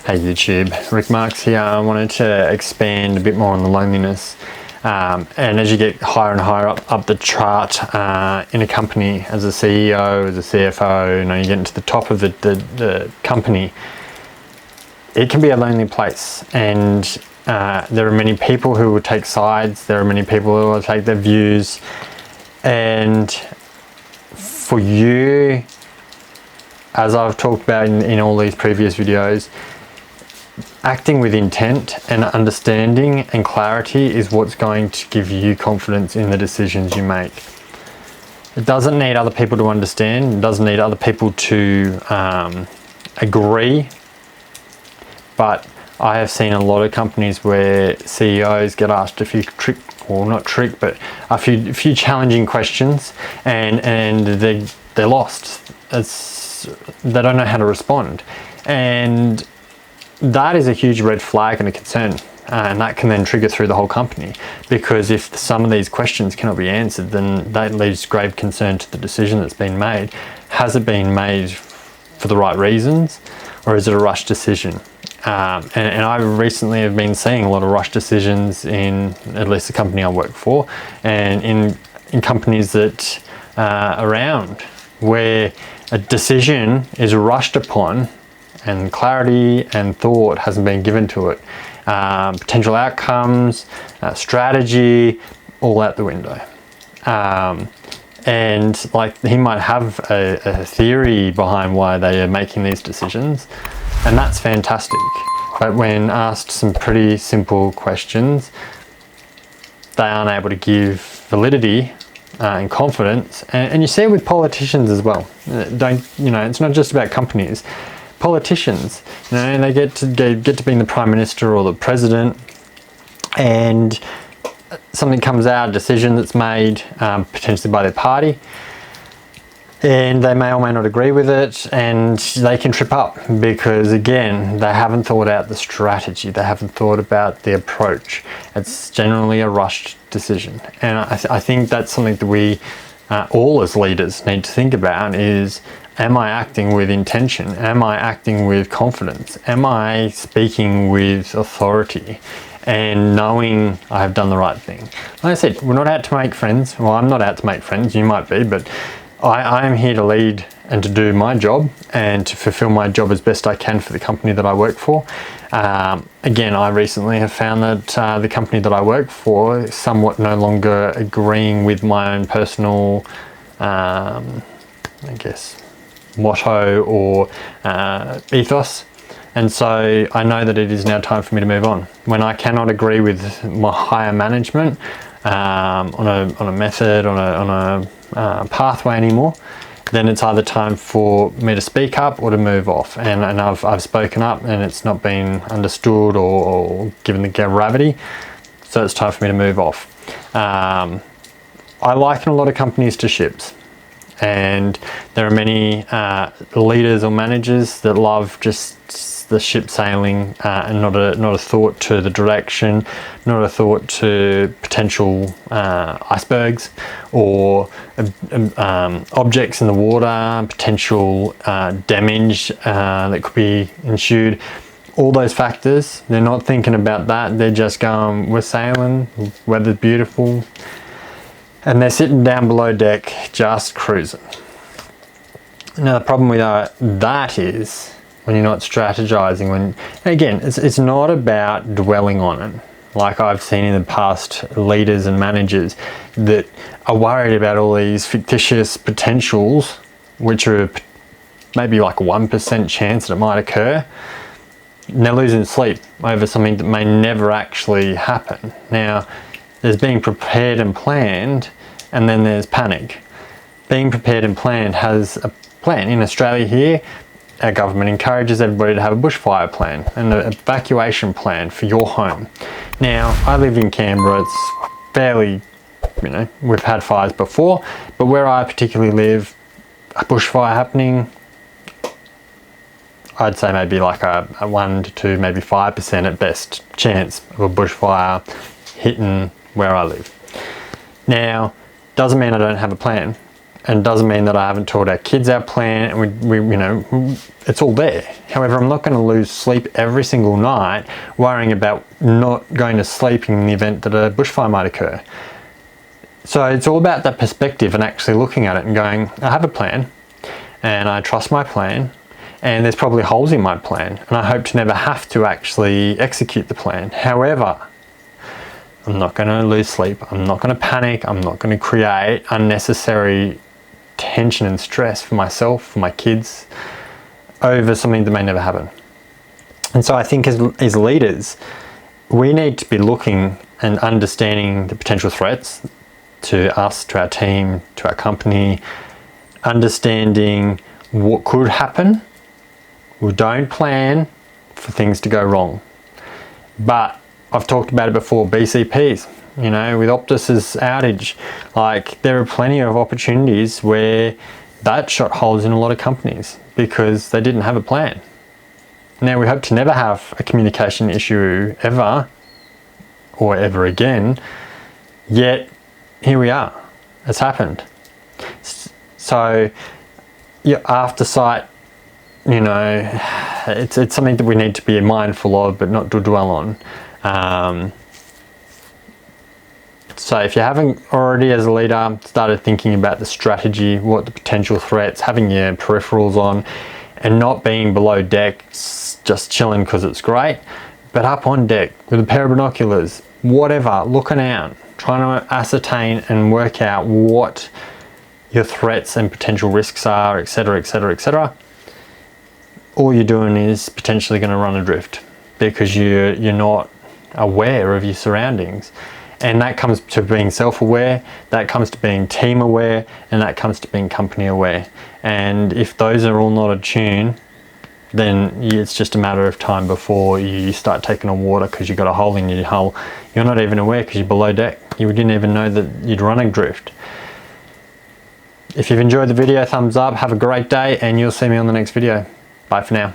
Hey YouTube, Rick Marks here. I wanted to expand a bit more on the loneliness. And as you get higher and higher up the chart in a company, as a CEO, as a CFO, you get into the top of the company, it can be a lonely place. And there are many people who will take sides. There are many people who will take their views. And for you, as I've talked about in all these previous videos, acting with intent and understanding and clarity is what's going to give you confidence in the decisions you make. It doesn't need other people to understand. It doesn't need other people to agree. But I have seen a lot of companies where CEOs get asked a few a few challenging questions, and they're lost. They don't know how to respond, and that is a huge red flag and a concern, and that can then trigger through the whole company, because if some of these questions cannot be answered, then that leaves grave concern to the decision that's been made. Has it been made for the right reasons, or is it a rushed decision? And I recently have been seeing a lot of rushed decisions in at least the company I work for, and in companies that are around, where a decision is rushed upon and clarity and thought hasn't been given to it. Potential outcomes, strategy, all out the window. And like, he might have a theory behind why they are making these decisions, and that's fantastic. But when asked some pretty simple questions, they aren't able to give validity and confidence. And you see it with politicians as well. It's not just about companies. Politicians, they get to being the Prime Minister or the President, and something comes out, a decision that's made potentially by their party, and they may or may not agree with it, and they can trip up because, again, they haven't thought out the strategy, they haven't thought about the approach. It's generally a rushed decision, and I think that's something that we all as leaders need to think about is, am I acting with intention? Am I acting with confidence? Am I speaking with authority and knowing I have done the right thing? Like I said, we're not out to make friends. Well, I'm not out to make friends, you might be, but I am here to lead and to do my job and to fulfill my job as best I can for the company that I work for. Again, I recently have found that the company that I work for is somewhat no longer agreeing with my own personal, motto or ethos, and so I know that it is now time for me to move on. When I cannot agree with my higher management on a method, on a pathway anymore, then it's either time for me to speak up or to move off. And I've spoken up, and it's not been understood or given the gravity, so it's time for me to move off. I liken a lot of companies to ships. And there are many leaders or managers that love just the ship sailing and not a thought to the direction, not a thought to potential icebergs or objects in the water, potential damage that could be ensued. All those factors, they're not thinking about that. They're just going, we're sailing, weather's beautiful, and they're sitting down below deck just cruising. Now the problem with that is when you're not strategizing, again, it's not about dwelling on it. Like I've seen in the past, leaders and managers that are worried about all these fictitious potentials, which are maybe like a 1% chance that it might occur, and they're losing sleep over something that may never actually happen. Now, there's being prepared and planned, and then there's panic. Being prepared and planned has a plan. In Australia here, our government encourages everybody to have a bushfire plan and an evacuation plan for your home. Now, I live in Canberra. It's fairly, we've had fires before, but where I particularly live, a bushfire happening, I'd say maybe like a 1 to 2, maybe 5% at best chance of a bushfire hitting where I live. Now, doesn't mean I don't have a plan. and doesn't mean that I haven't told our kids our plan, and we you know, it's all there. However, I'm not going to lose sleep every single night worrying about not going to sleep in the event that a bushfire might occur. So it's all about that perspective and actually looking at it and going, I have a plan and I trust my plan, and there's probably holes in my plan, and I hope to never have to actually execute the plan. However, I'm not going to lose sleep, I'm not going to panic, I'm not going to create unnecessary tension and stress for myself, for my kids, over something that may never happen. And so I think as leaders, we need to be looking and understanding the potential threats to us, to our team, to our company, understanding what could happen. We don't plan for things to go wrong. But I've talked about it before, BCPs, you know, with Optus's outage, like there are plenty of opportunities where that shot holes in a lot of companies because they didn't have a plan. Now we hope to never have a communication issue ever or ever again, yet here we are, it's happened. So your aftersight, you know, it's something that we need to be mindful of but not to dwell on. So if you haven't already as a leader started thinking about the strategy, what the potential threats, having your peripherals on and not being below deck just chilling because it's great, but up on deck with a pair of binoculars, whatever, looking out, trying to ascertain and work out what your threats and potential risks are, etc., etc., etc. All you're doing is potentially going to run adrift because you're not aware of your surroundings. And that comes to being self-aware, that comes to being team aware, and that comes to being company aware. And if those are all not attuned, then it's just a matter of time before you start taking on water because you've got a hole in your hull. You're not even aware because you're below deck. You didn't even know that you'd run adrift. If you've enjoyed the video, thumbs up, have a great day, and you'll see me on the next video. Bye for now.